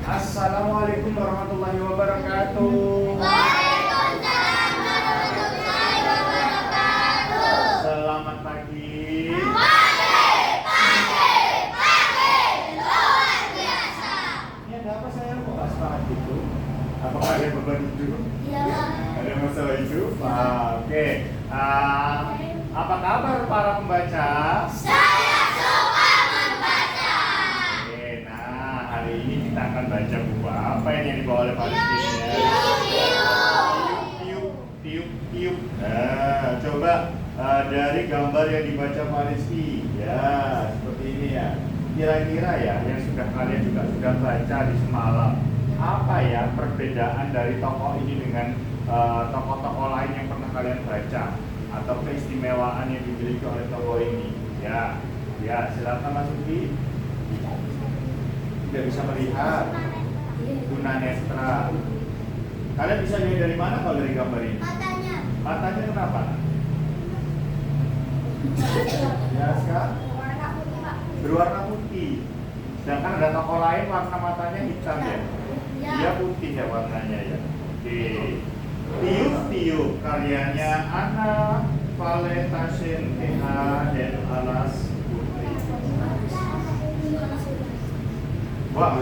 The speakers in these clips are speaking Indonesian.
Assalamualaikum warahmatullahi wabarakatuh. Waalaikumsalam warahmatullahi wabarakatuh. Selamat pagi. Pagi, luar biasa. Ini ada apa saya kok nggak semangat gitu? Apakah ada beban hidup? Iya. Ada masalah hidup? Oke. Apa kabar para pembaca? Saya suka membaca. Oke, nah hari ini kita akan baca buku apa ini yang dibawa oleh Pak Rizky ya? Tiup. Nah, coba dari gambar yang dibaca Pak Rizky, ya seperti ini ya. Kira-kira ya yang kalian juga sudah baca di semalam, apa ya perbedaan dari tokoh ini dengan tokoh-tokoh lain yang pernah kalian baca, atau keistimewaan yang dimiliki oleh tokoh ini? Ya, silakan Mas Uki. Tidak bisa melihat, tunanetra. Kalian bisa lihat dari mana kalau dari gambar ini? Matanya. Matanya kenapa? Ya, sekarang Warna putih, Pak. berwarna putih. Sedangkan ada tokoh lain warna matanya hitam ya. Ya. Dia putih ya warnanya ya. Oke. Tiup karyanya Ana Valetasen PH dan Alas Putri. Wah,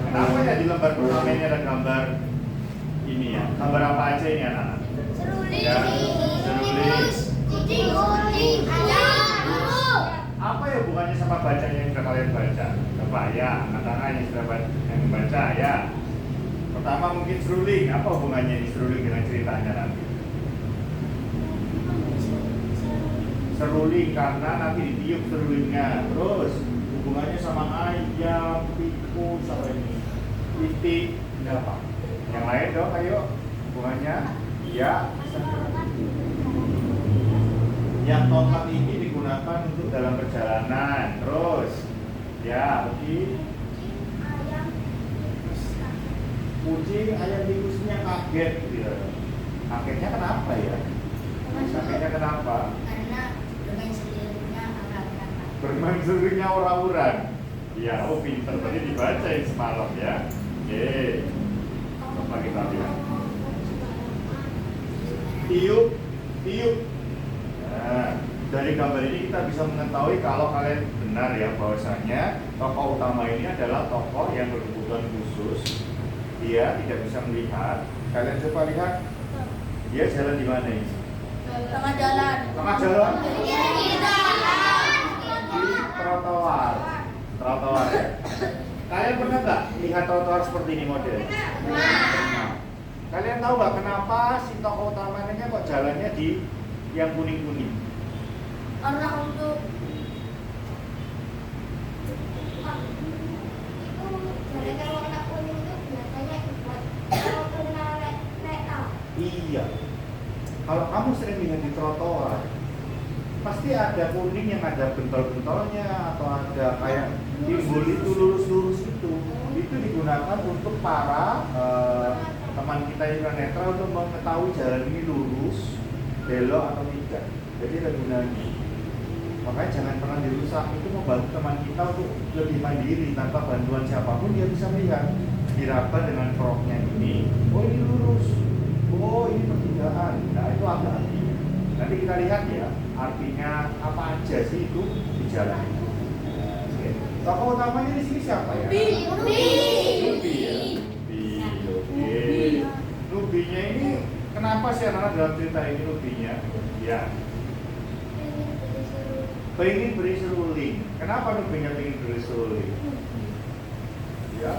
kenapa ya di lembar pertama ini ada gambar ini ya? Gambar apa aja ini anak-anak? Seruling. Ya, seruling. Seruling. Apa ya hubungannya sama bacanya yang sudah kalian baca? Coba ya, anak-anak yang sudah yang membaca ya. Pertama mungkin seruling. Apa hubungannya ini seruling dengan ceritanya nanti? Seruling karena nanti ditiup serulingnya. Terus hubungannya sama ayam, tikus, sama ini titik, ini apa? Yang lain dong, ayo hubungannya? Iya. Yang tongkat ini digunakan untuk dalam perjalanan. Terus, ya, oke. Kucing, ayam, tikusnya kaget, gitu. Kagetnya kenapa ya? Kagetnya kenapa? Karena bermain sendirinya agak-agak. Bermain serunya orang-orang. Ya, oh pinter tadi dibacain semalam ya. Oke. Coba kita lihat. Tiup. Nah, dari gambar ini kita bisa mengetahui kalau kalian benar ya bahwasanya tokoh utama ini adalah tokoh yang berkebutuhan khusus. Dia tidak bisa melihat. Kalian coba lihat. Dia jalan di mana ini? Tengah jalan. Tengah jalan. Di jalan. Di trotoar ya. Kalian pernah nggak lihat trotoar seperti ini model? Kalian tahu nggak kenapa si tokoh utamanya kok jalannya di yang kuning-kuning? Karena untuk itu warna kuning itu biasanya buat kalau kena naik. Iya. Kalau kamu sering lihat di trotoar, pasti ada kuning yang ada bentol-bentolnya atau ada kayak timbul itu lurus-lurus itu. Itu digunakan untuk para teman kita yang tunanetra untuk mengetahui jalan ini lurus, belok atau tidak. Jadi ada gunanya. Makanya jangan pernah dirusak. Itu membantu teman kita untuk lebih mandiri tanpa bantuan siapapun. Dia bisa melihat diraba dengan frognya ini. Oh ini lurus. Oh ini pertigaan. Nah itu apa artinya? Nanti kita lihat ya artinya apa aja sih itu di jalan itu. Oke. Tokoh utamanya di sini siapa ya? Nubi ya. Oke. Nubinya ini kenapa sih anak-anak dalam cerita ini Nubinya? Ya. Pengen beri seruling. Kenapa Nubinya pengen beri seruling? Ya.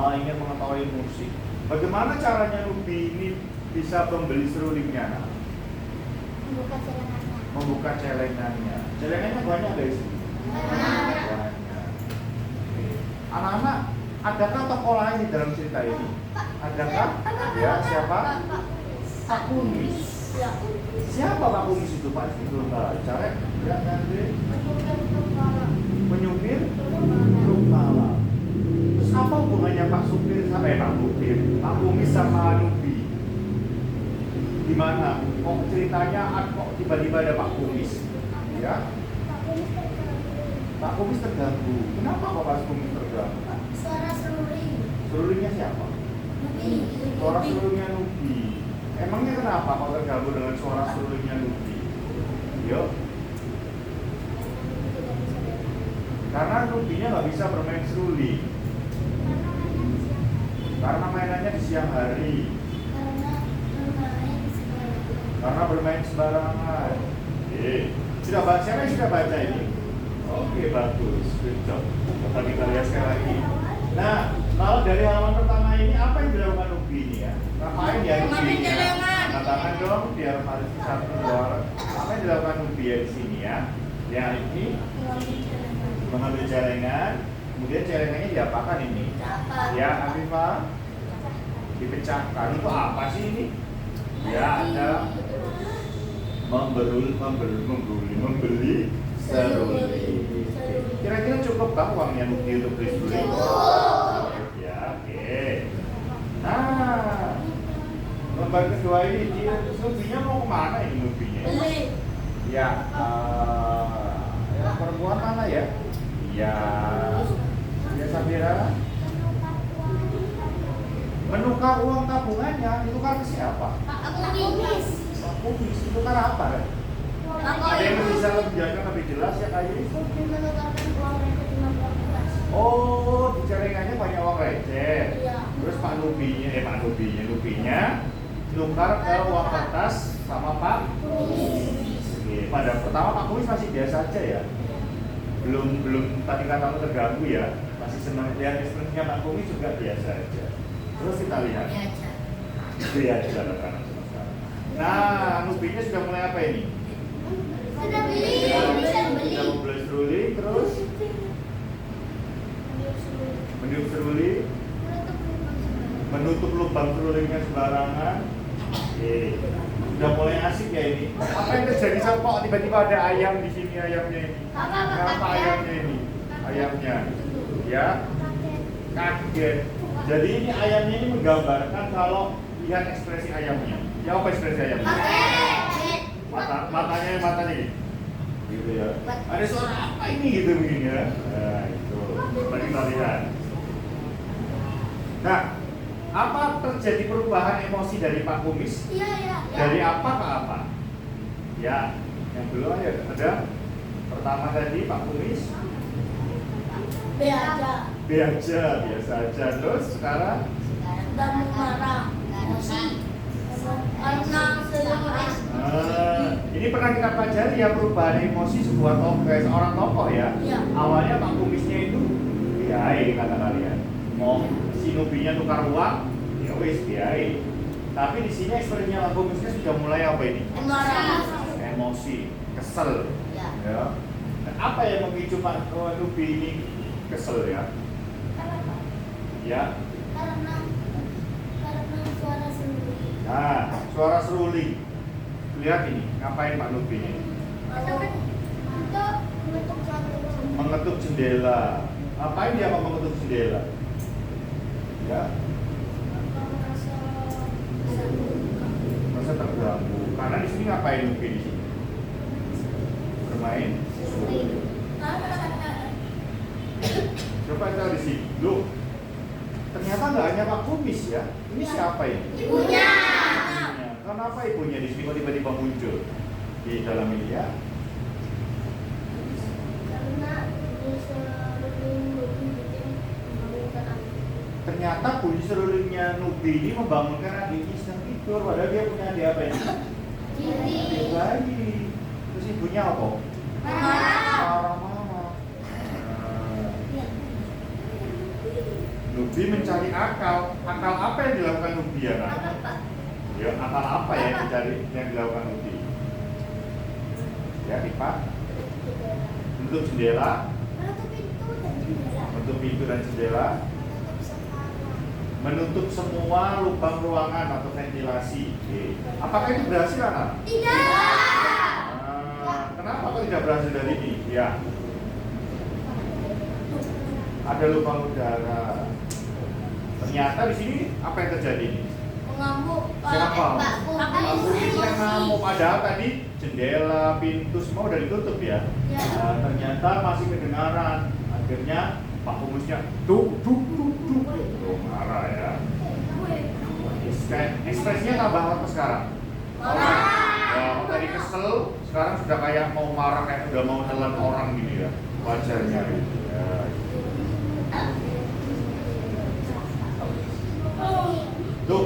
Ingin mengetahui musik. Bagaimana caranya Nubi ini bisa membeli serulingnya? Membuka celengannya. Celengannya banyak guys. Banyak. Anak-anak, adakah tokoh lain di dalam cerita ini? Adakah? Ya, siapa? Pak Kumis. Siapa Pak Kumis itu Pak? Belum baca ya? Ya nanti. Penyupir truk malam. Terus apa hubungannya Pak Supir sama Pak Supir? Pak Kumis sama Nubi? Di mana? Kok ceritanya kok tiba-tiba ada Pak Kumis? Ya. Pak Kumis terganggu. Kenapa kok Pak Kumis terganggu? Suara seruling. Serulingnya siapa? Suara serulingnya Nubi. Emangnya kenapa kok terganggu dengan suara serulingnya Nubi? Yuk. Karena Nubinya nggak bisa bermain seruling. Karena mainannya di siang hari. Karena bermain sembarangan. Oke. Siapa yang sudah baca ini? Oke, bagus. Good job. Coba kita lihat sekali lagi. Nah, kalau dari halaman pertama ini apa yang dilakukan Nubi ini ya? Ngapain ya Nubi ini? Angkat tangan dong, biar harus satu dua. Apa yang dilakukan Nubi ya di sini ya? Yang ini mengambil celengan, kemudian celengannya diapakan ini? Ya, Afifah? Dipecahkan. Itu apa sih ini? Ya, ada membeli seruling. Kira-kira cukup kah uangnya Nubi untuk beli seruling? Ya, oke. Nah, lembar kedua ini dia Nubinya mau kemana ini Nubinya? Ya, yang perempuan mana ya? Ya, Safira. Menukar uang tabungannya, ditukar ke siapa? Pak Kumis, ditukar apa? Ada yang bisa lebih jelaskan lebih jelas ya kayak ini? Oh, di celengannya banyak uang receh. Terus Pak Nubinya tukar ke uang kertas sama Pak Kumis. Oke, pada pertama Pak Kumis masih biasa aja ya. Belum tadi katamu terganggu ya. Masih senang lihat ekspresinya Pak Kumis juga biasa aja. Terus kita lihat. Biasa kan. Nah, Nubinya sudah mulai apa ini? Sudah beli. Sudah mau beli seruling, terus meniup seruling, menutup lubang serulingnya sembarangan. Oke, sudah mulai asik ya ini. Apa yang terjadi sama kok tiba-tiba ada ayam di sini ayamnya ini? Kenapa ayamnya ini? Ayamnya, ya kaget. Jadi ini ayamnya ini menggambarkan kalau lihat ekspresi ayamnya. Ya apa ekspresi ayamnya? Matanya gitu ya. Ada suara apa ini gitu mungkin ya. Nah, itu. Coba kita lihat. Nah, apa terjadi perubahan emosi dari Pak Kumis? Iya. Dari apa ke apa? Ya, yang belum ada. Pertama tadi Pak Kumis B aja. biasa aja. Terus sekarang Dan marah. Karena ini pernah kita pelajari ya perubahan emosi seorang tokoh ya. Iya. Awalnya Pak Kumisnya itu biaya kata kalian. Mau si Nubinya tukar uang, ya wis biaya. Tapi di sini ekspresinya Pak Kumisnya sudah mulai apa ini? marah. Emosi, kesel. Ya. Dan apa yang memicu Pak Nubi ini kesel ya? Ya. Karena suara seruling. Nah, suara seruling. Lihat ini, ngapain Pak Nubi ini? Untuk Mengetuk jendela. Ngapain dia mau mengetuk jendela? Ya, merasa terganggu. Karena di sini ngapain Nubi di sini? Bermain seruling. Coba kita di sini. Loh, ternyata nggak hanya Pak Kumis ya. Ini siapa ini? Ibunya. Kenapa ibunya di sini kok tiba-tiba muncul di dalam ini ya? Karena Ternyata bunyi serulingnya Nubi ini membangunkan adiknya sedang tidur. Padahal dia punya adik apa ini? Adik bayi. Terus ibunya apa? Marah-marah. Nubi mencari akal. Akal apa yang dilakukan Nubi ya kan? Ya, akal apa ya yang dilakukan Nubi? Ya, Pak. Menutup jendela. Menutup pintu dan jendela. Menutup semua lubang ruangan atau ventilasi. Apakah itu berhasil, anak? Tidak. Kenapa kok tidak berhasil dari ini? Ya. Ada lubang udara. Ternyata di sini apa yang terjadi ini? ngamuk. Siapa? Pak Pak Kumis. Kumis yang ngamuk, padahal tadi jendela, pintu semua udah ditutup ya. Ya. Nah, ternyata masih kedengaran. Akhirnya Pak Kumisnya duk. Marah ya. Ekspresinya tambah apa sekarang? Marah. Ya, tadi kesel, sekarang sudah kayak mau marah, kayak udah mau nelan orang gini ya. Wajarnya gitu ya. Tuh.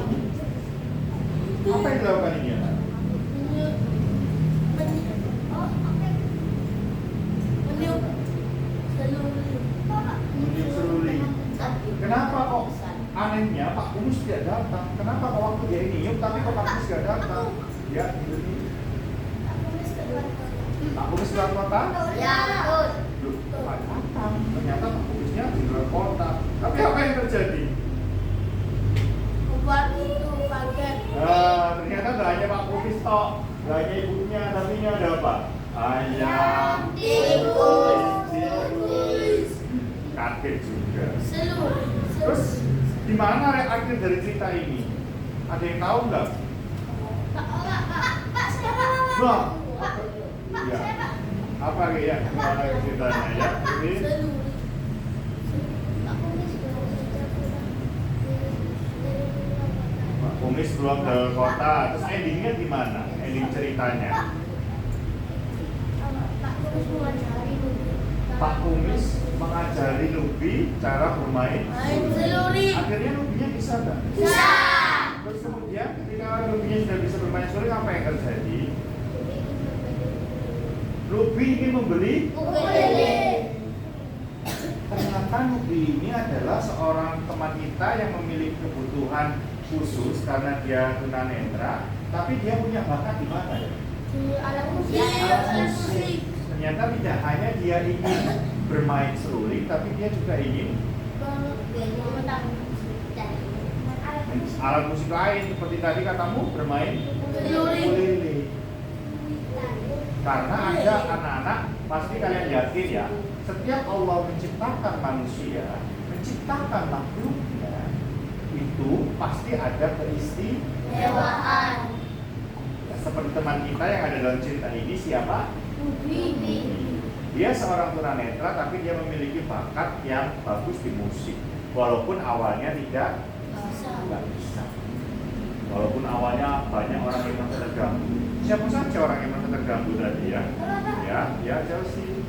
Apa yang dilakukan ini anak? Meniup seruling. Kenapa kok anehnya Pak Kumis tidak datang? Kenapa kok waktu dia niup tapi kok Pak Kumis tidak datang? Ya, ini. Pak Kumis keluar kota? Ya, betul. Loh, Pak datang. Ternyata Pak Kumisnya di luar kota. Tapi apa yang terjadi? Ternyata nggak hanya Pak Kumis toh, nggak hanya ibunya, tapi ini ada apa? Ayam, tikus, kaget juga. Terus di mana akhir dari cerita ini? Ada yang tahu nggak? Wah, ya. Apa ya? Gimana ceritanya ya? Ini Pak Kumis keluar ke kota. Terus endingnya gimana? Ending ceritanya? Pak Kumis mengajari Lubi cara bermain. Akhirnya Lubinya bisa nggak? Bisa. Terus kemudian ketika Lubinya sudah bisa bermain seruling, apa yang terjadi? Lubi ingin membeli. Ternyata Lubi ini adalah seorang teman kita yang memiliki kebutuhan khusus karena dia tunanetra, tapi dia punya bakat di mana ya? Alat musik. Ternyata tidak hanya dia ingin bermain seruling, tapi dia juga ingin alat musik lain seperti tadi katamu bermain ukulele. Karena ada anak-anak, pasti kalian yakin ya, setiap Allah menciptakan manusia, menciptakan makhluknya, itu pasti ada keistimewaan. Ya, seperti teman kita yang ada dalam cerita ini, siapa? Dia seorang tunanetra, tapi dia memiliki bakat yang bagus di musik. Walaupun awalnya tidak bisa. Walaupun awalnya banyak orang yang merasa terganggu. Siapa saja orang yang merasa terganggu tadi ya? Ya Chelsea,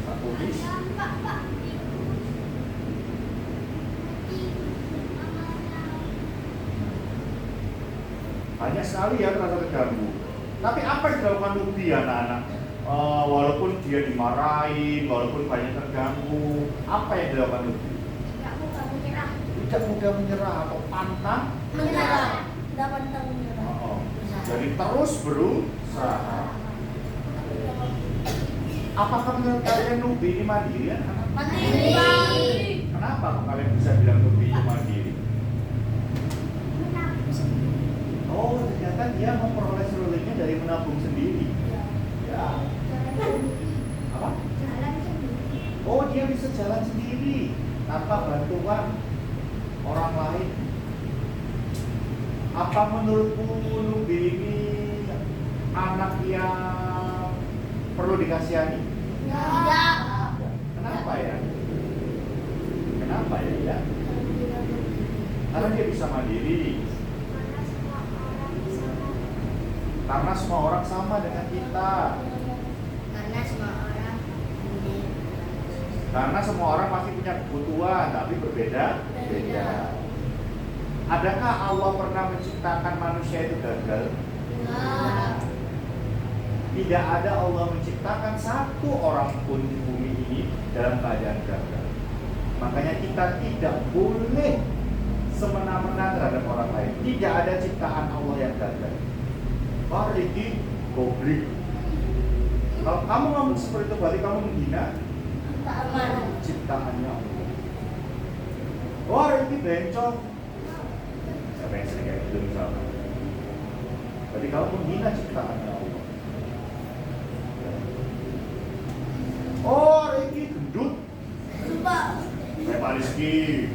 Pak Kumis. Banyak sekali ya merasa terganggu. Tapi apa yang dilakukan Lubi anak-anak? Walaupun dia dimarahin, walaupun banyak terganggu, apa yang dilakukan Lubi? Tidak mudah menyerah atau pantang Menyerah. Jadi terus berusaha. Apakah menurut kalian Lubi ini mandiri? Kenapa kalian bisa bilang Lubi itu mandiri? Oh, ternyata dia memperoleh serulingnya dari menabung sendiri. Ya. Apa? Oh, dia bisa jalan sendiri tanpa bantuan orang lain. Apa menurutmu Lubi ini anak yang perlu dikasihani? Tidak. Kenapa ya? Kenapa ya? Karena dia bisa mandiri. Karena semua orang sama dengan kita. Karena semua orang pasti punya kebutuhan, tapi berbeda-beda. Adakah Allah pernah menciptakan manusia itu gagal? Tidak ada Allah menciptakan satu orang pun di bumi ini dalam keadaan gagal. Makanya kita tidak boleh semena-mena terhadap orang lain. Tidak ada ciptaan Allah yang gagal. Wah, Ricky goblik. Kalau kamu ngomong seperti itu, berarti kamu menghina ciptaannya Allah. Wah, Ricky bencong. Siapa yang sering kayak gitu misalnya? Berarti kamu menghina ciptaannya Allah. Oh, Ricky gendut. Kayak Pak Rizky.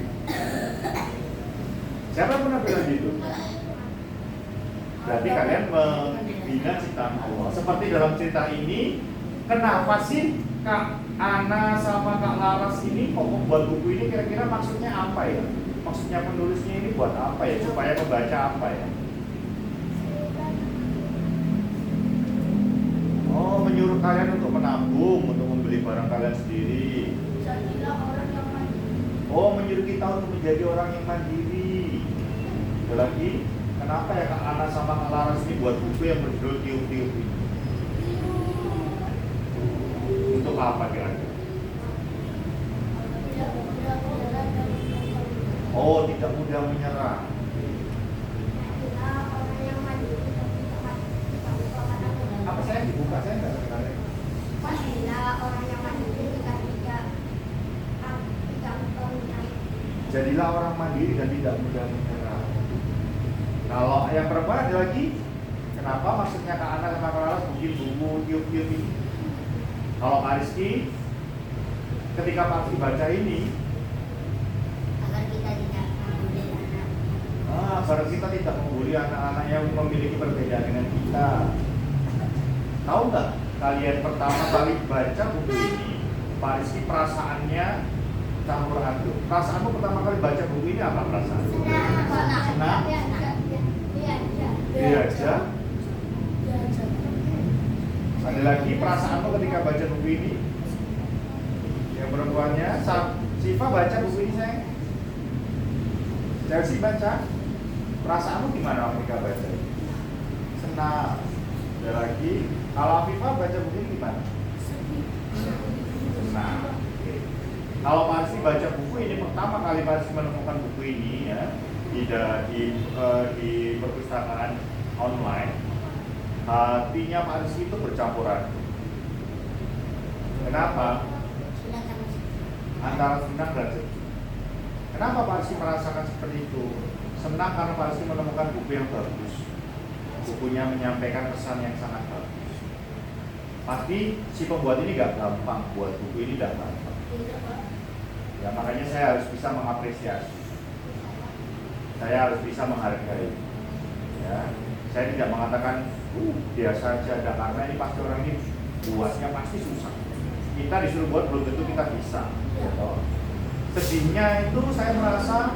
Siapa yang pernah bilang gitu? Berarti kalian menghina ciptaan Allah. Seperti dalam cerita ini, kenapa sih Kak Ana sama Kak Laras ini kok membuat buku ini, kira-kira maksudnya apa ya? Maksudnya penulisnya ini buat apa ya? Supaya membaca apa ya? Oh, menyuruh kalian untuk menabung, untuk membeli barang kalian sendiri. Jadilah orang yang mandiri. Oh, menyuruh kita untuk menjadi orang yang mandiri. Ada lagi, kenapa ya Kak Ana sama Kak Laras ini buat buku yang berjudul Tiup-Tiup ini? Untuk apa kira-kira? Tidak mudah menyerah dan berkorban. Oh, tidak mudah menyerah. Jadilah orang yang mandiri dan tidak melupakan agama. Apa saya dibuka, saya nggak tertarik. Jadilah orang yang mandiri dan tidak menyerah. Jadilah orang mandiri dan tidak mudah menyerah. Kalau yang perempuan ada lagi, kenapa maksudnya Kak Ana sama Kak Laras bikin buku Tiup-Tiup ini? Kalau Kak Rizky, ketika Pak Rizky baca ini, Agar kita tidak membuli anak. agar kita tidak membuli anak-anak yang memiliki perbedaan dengan kita. Tahu nggak, kalian pertama kali baca buku ini, Pak Rizky perasaannya campur aduk. Perasaanmu pertama kali baca buku ini apa perasaan? Senang? Iya aja. Ada lagi perasaanmu ketika baca buku ini? Yang perempuannya, Siva baca buku ini sayang? Chelsea baca? Perasaanmu gimana ketika baca? Senang. Ada lagi, kalau Afifah baca buku ini gimana? Senang. Oke. Kalau Pak Rizky baca buku ini, pertama kali Pak Rizky menemukan buku ini ya di perpustakaan online, hatinya Pak Rizky itu bercampuran. Kenapa? Antara senang dan sedih. Kenapa Pak Rizky merasakan seperti itu? Senang karena Pak Rizky menemukan buku yang bagus. Bukunya menyampaikan pesan yang sangat bagus. Pasti si pembuat ini gak gampang buat buku ini, gak gampang. Ya makanya saya harus bisa mengapresiasi. Saya harus bisa menghargai. Ya, saya tidak mengatakan biasa saja, karena ini pasti orang ini buatnya pasti susah. Kita disuruh buat belum tentu kita bisa. Gitu. Sedihnya itu saya merasa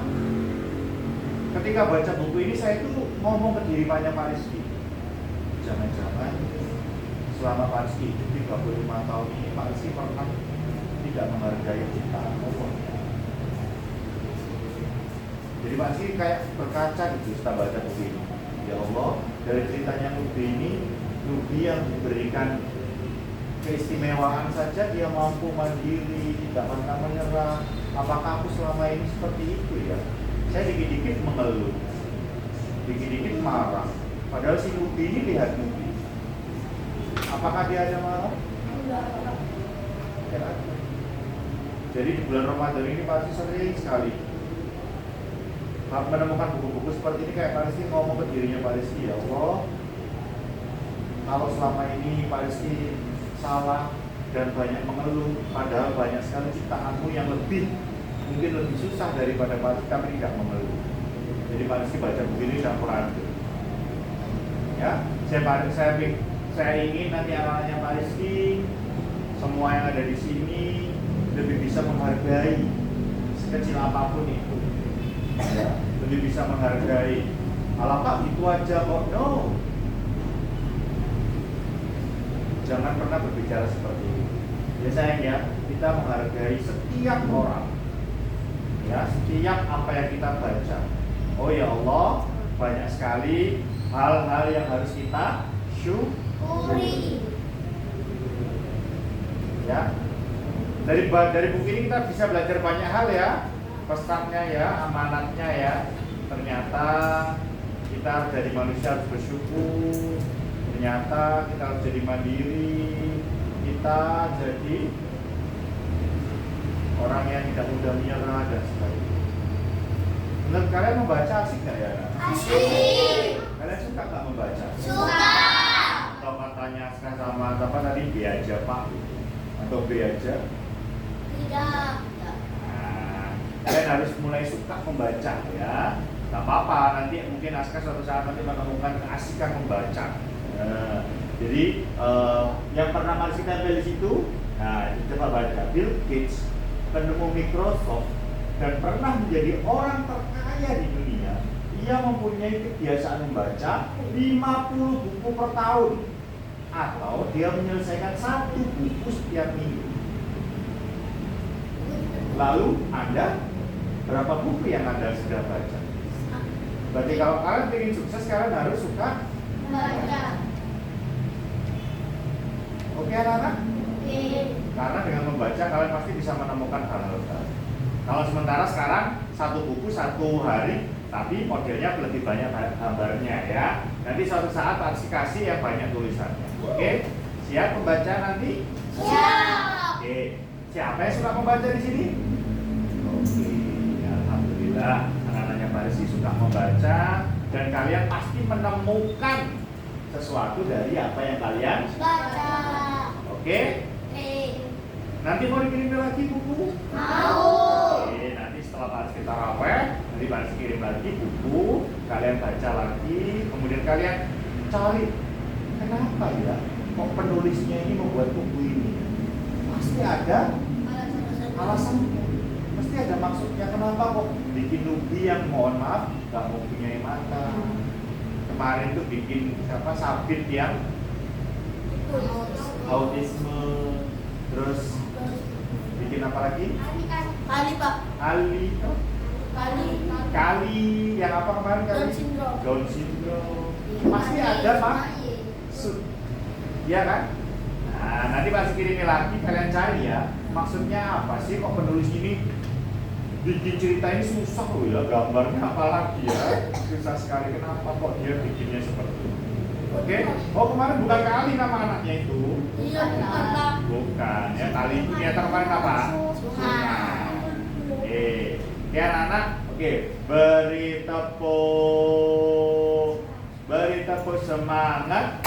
ketika baca buku ini, saya itu ngomong ke diri banyak Pak Rizky. Jangan-jangan selama Pak Rizky hidup 35 tahun ini, Pak Rizky pernah tidak menghargai ciptaan Allah. Jadi Pak Rizky kayak berkaca gitu setelah baca buku ini. Ya Allah, dari ceritanya Nubi ini, Nubi yang diberikan keistimewaan saja dia mampu mandiri, tidak pantang menyerah. Apakah aku selama ini seperti itu ya? Saya dikit-dikit mengeluh, dikit-dikit marah. Padahal si Nubi ini, lihat Nubi, apakah dia ada marah? Ya. Jadi di bulan Ramadan ini pasti sering sekali menemukan buku-buku seperti ini, kayak Pak Rizky ngomong ke dirinya, Pak Rizky, ya Allah, kalau selama ini Pak Rizky salah dan banyak mengeluh, padahal banyak sekali ciptaanmu yang mungkin lebih susah daripada Pak Rizky, tapi tidak mengeluh. Jadi Pak Rizky baca buku ini campur aduk. Ya, saya ingin nanti anak-anaknya Pak Rizky, semua yang ada di sini lebih bisa menghargai sekecil apapun itu. Ya, lebih bisa menghargai. Alah Pak, itu aja kok. No. Jangan pernah berbicara seperti itu. Ya sayang ya, kita menghargai setiap orang. Ya, setiap apa yang kita baca. Oh ya Allah, banyak sekali hal-hal yang harus kita syukuri. Ya. Dari buku ini kita bisa belajar banyak hal ya. Pesannya ya, amanatnya ya. Ternyata kita harus jadi manusia, harus bersyukur. Ternyata kita harus jadi mandiri. Kita jadi orang yang tidak mudah menyerah dan sebagainya. Menurut kalian membaca asik nggak ya? Asik. Kalian suka nggak membaca? Suka. Atau katanya sama apa tadi, B aja Pak, atau B aja? Tidak. Kalian harus mulai suka membaca ya. Gak apa-apa, nanti mungkin Aska suatu saat nanti menemukan keasikan membaca. Jadi yang pernah Marsi tempel di situ, nah itu coba baca. Bill Gates, penemu Microsoft dan pernah menjadi orang terkaya di dunia. Ia mempunyai kebiasaan membaca 50 buku per tahun, atau dia menyelesaikan 1 buku setiap minggu. Lalu Anda, berapa buku yang Anda sudah baca? Berarti kalau kalian ingin sukses, kalian harus suka Baca. Oke anak-anak? Oke. Karena dengan membaca kalian pasti bisa menemukan hal-hal baru. Kalau sementara sekarang 1 buku 1 hari, tapi modelnya lebih banyak gambarnya ya. Nanti suatu saat pasti kasih yang banyak tulisannya. Oke? Siap membaca nanti? Siap. Oke. Siapa yang suka membaca di sini? Oke. Ya, alhamdulillah anak-anaknya Pak Rizky suka membaca dan kalian pasti menemukan sesuatu dari apa yang kalian Baca. Oke? Oke. Nanti mau dikirim lagi buku? Mau. Oke, nanti setelah Pak Rizky taraweh, nanti Pak Rizky kirim lagi buku, kalian baca lagi, kemudian kalian cari kenapa ya kok penulisnya ini membuat buku ini. Pasti ada alasannya, pasti ada maksudnya kenapa kok bikin Nubi yang mohon maaf gak mempunyai mata. Kemarin tuh bikin siapa Sabit yang autisme, terus bikin apa lagi? Kali Pak. Ali, Kali yang apa kemarin kali? Down syndrome. Down syndrome. Pasti ada maksud, ya kan? Nah, nanti pasti kirimnya lagi, kalian cari ya. Maksudnya apa sih kok penulis ini bikin cerita ini susah loh ya, gambarnya apalagi ya, susah sekali. Kenapa kok dia bikinnya seperti itu? Oke? Oh kemarin bukan Kali nama anaknya itu. Iya, Pak. Bukan, ya Kali itu ternyata kemarin apa? Sungai. Oke anak-anak, oke, beri tepuk semangat.